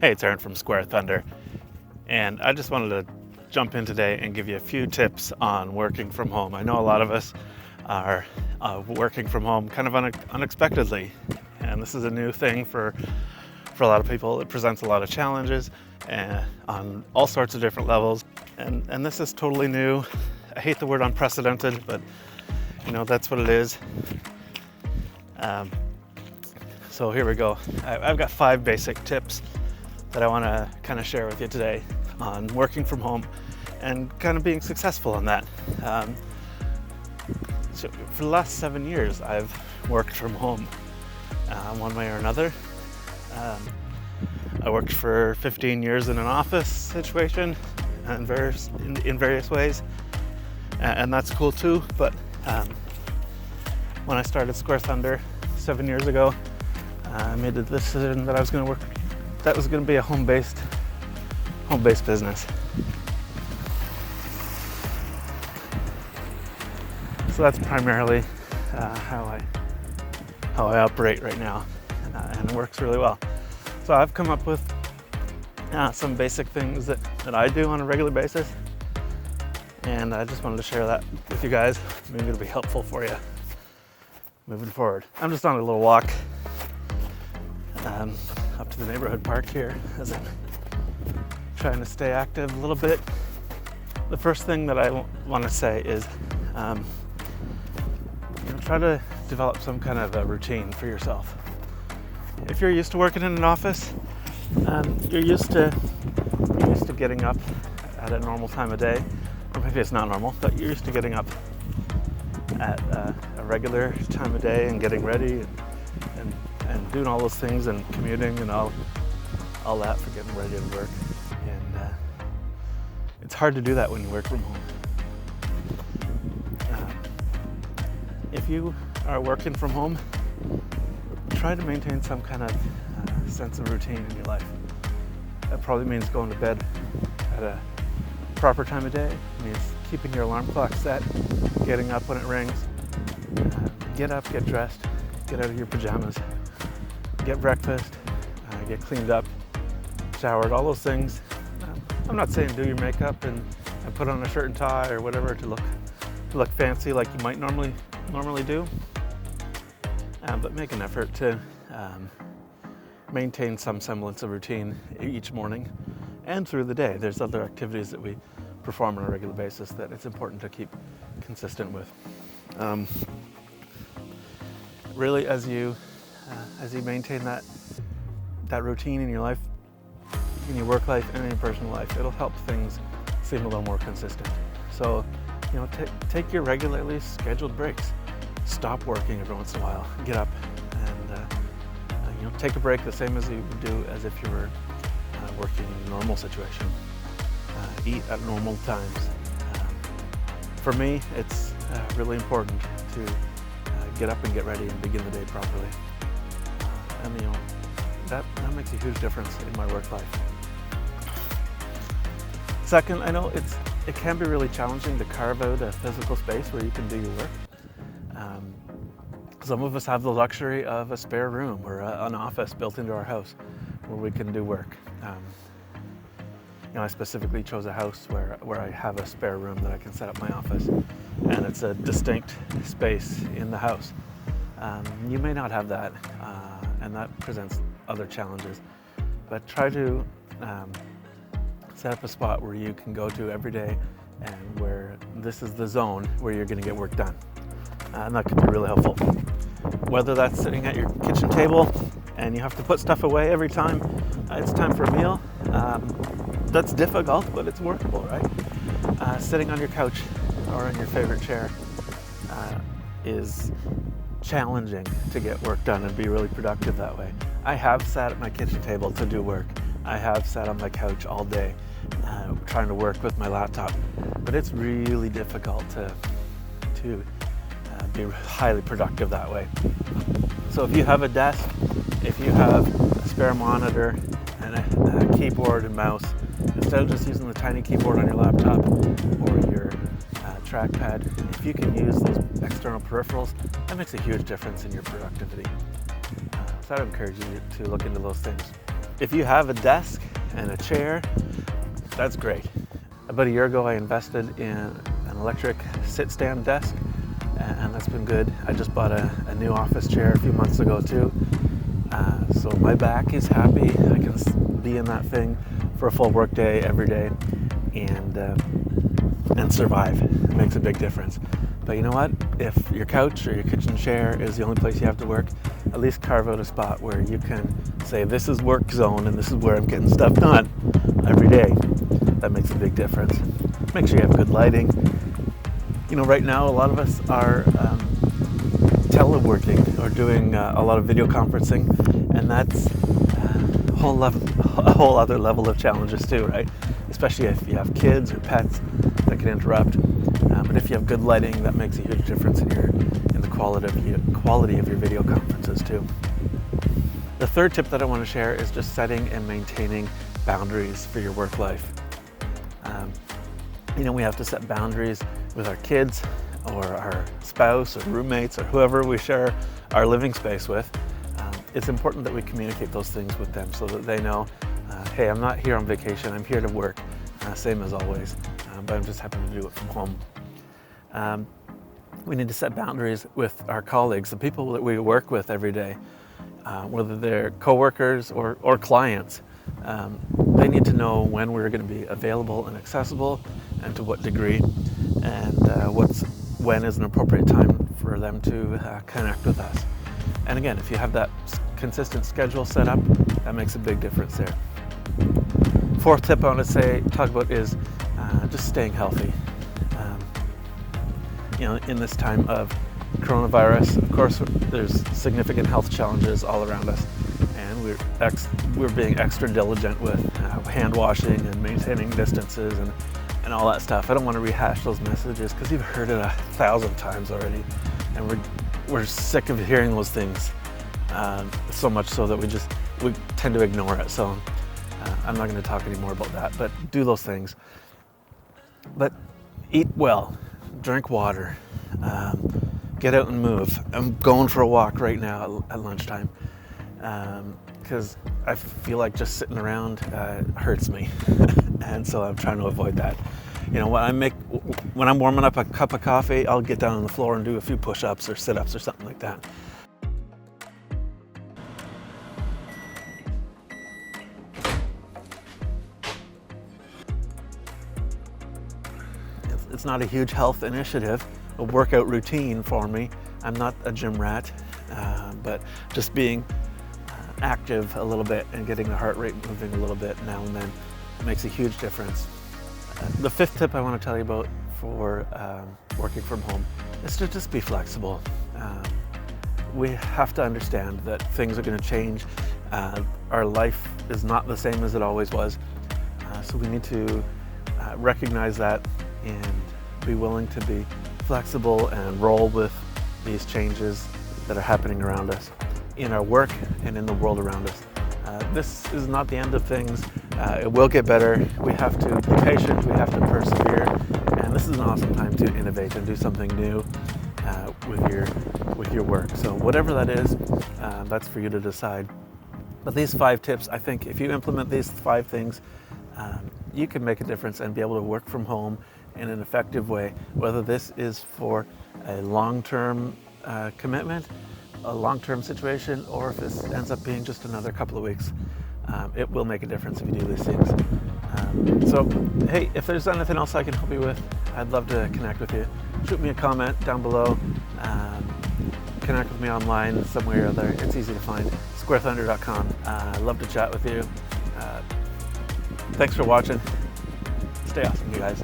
Hey, it's Aaron from Square Thunder, and I just wanted to jump in today and give you a few tips on working from home. I know a lot of us are working from home kind of unexpectedly, and this is a new thing for a lot of people. It presents a lot of challenges on all sorts of different levels, and this is totally new. I hate the word unprecedented, but you know, that's what it is. So here we go. I've got 5 basic tips that I want to kind of share with you today on working from home and kind of being successful in that. So for the last 7 years, I've worked from home one way or another. I worked for 15 years in an office situation and in various ways, and that's cool too. But when I started Square Thunder 7 years ago, I made the decision that that was going to be a home-based business. So that's primarily how I operate right now, and it works really well. So I've come up with some basic things that I do on a regular basis, and I just wanted to share that with you guys. Maybe it'll be helpful for you moving forward. I'm just on a little walk up to the neighborhood park here as I'm trying to stay active a little bit. The first thing that I want to say is try to develop some kind of a routine for yourself. If you're used to working in an office, you're used to getting up at a normal time of day, or maybe it's not normal, but you're used to getting up at a regular time of day and getting ready and doing all those things and commuting and all that for getting ready to work. And it's hard to do that when you work from home. If you are working from home, try to maintain some kind of sense of routine in your life. That probably means going to bed at a proper time of day. It means keeping your alarm clock set, getting up when it rings. Get up, get dressed, get out of your pajamas, get breakfast, get cleaned up, showered, all those things. I'm not saying do your makeup and put on a shirt and tie or whatever to look fancy like you might normally do, but make an effort to maintain some semblance of routine each morning and through the day. There's other activities that we perform on a regular basis that it's important to keep consistent with. Really, as you maintain that routine in your life, in your work life and in your personal life, it'll help things seem a little more consistent. So, take your regularly scheduled breaks. Stop working every once in a while. Get up and take a break the same as you would do as if you were working in a normal situation. Eat at normal times. For me, it's really important to get up and get ready and begin the day properly. And that makes a huge difference in my work life. Second, I know it can be really challenging to carve out a physical space where you can do your work. Some of us have the luxury of a spare room or an office built into our house where we can do work. I specifically chose a house where I have a spare room that I can set up my office, and it's a distinct space in the house. You may not have that, and that presents other challenges, but try to set up a spot where you can go to every day and where this is the zone where you're going to get work done. And that can be really helpful. Whether that's sitting at your kitchen table and you have to put stuff away every time it's time for a meal, that's difficult, but it's workable, right? Sitting on your couch or in your favorite chair is challenging to get work done and be really productive that way. I have sat at my kitchen table to do work. I have sat on my couch all day trying to work with my laptop, but it's really difficult to be highly productive that way. So if you have a desk, if you have a spare monitor and a keyboard and mouse, instead of just using the tiny keyboard on your laptop or your trackpad, if you can use those external peripherals, that makes a huge difference in your productivity. So I'd encourage you to look into those things. If you have a desk and a chair, that's great. About a year ago, I invested in an electric sit-stand desk, and that's been good. I just bought a new office chair a few months ago too. So my back is happy. I can be in that thing for a full work day every day and survive. It makes a big difference. But you know what? If your couch or your kitchen chair is the only place you have to work, at least carve out a spot where you can say, this is work zone and this is where I'm getting stuff done every day. That makes a big difference. Make sure you have good lighting. You know, right now a lot of us are teleworking or doing a lot of video conferencing, and that's a whole other level of challenges too, right? Especially if you have kids or pets that can interrupt. But if you have good lighting, that makes a huge difference in the quality of your video conferences too. The third tip that I want to share is just setting and maintaining boundaries for your work life. You know, we have to set boundaries with our kids or our spouse or roommates or whoever we share our living space with. It's important that we communicate those things with them so that they know, hey, I'm not here on vacation, I'm here to work, same as always, but I'm just happy to do it from home. We need to set boundaries with our colleagues, the people that we work with every day, whether they're coworkers or clients. They need to know when we're going to be available and accessible and to what degree, and when is an appropriate time for them to connect with us. And again, if you have that consistent schedule set up, that makes a big difference there. Fourth tip I want to talk about is just staying healthy. You know, in this time of coronavirus, of course, there's significant health challenges all around us, and we're being extra diligent with hand washing and maintaining distances and all that stuff. I don't want to rehash those messages because you've heard it 1,000 times already, and we're sick of hearing those things, so much so that we tend to ignore it. So I'm not going to talk anymore about that, but do those things. But eat well, drink water, get out and move. I'm going for a walk right now at lunchtime because I feel like just sitting around hurts me, and so I'm trying to avoid that. You know, when I'm warming up a cup of coffee, I'll get down on the floor and do a few push-ups or sit-ups or something like that. It's not a huge health initiative, a workout routine for me. I'm not a gym rat, but just being active a little bit and getting the heart rate moving a little bit now and then makes a huge difference. The fifth tip I want to tell you about for working from home is to just be flexible. We have to understand that things are going to change. Our life is not the same as it always was, so we need to recognize that and be willing to be flexible and roll with these changes that are happening around us in our work and in the world around us. This is not the end of things. It will get better. We have to be patient, we have to persevere, and this is an awesome time to innovate and do something new with your work. So whatever that is, that's for you to decide. But these 5 tips, I think if you implement these 5 things, you can make a difference and be able to work from home in an effective way, whether this is for a long-term commitment, a long-term situation, or if this ends up being just another couple of weeks. It will make a difference if you do these things. So, hey, if there's anything else I can help you with, I'd love to connect with you. Shoot me a comment down below. Connect with me online some way or other. It's easy to find, squarethunder.com. I'd love to chat with you. Thanks for watching. Stay awesome, you guys.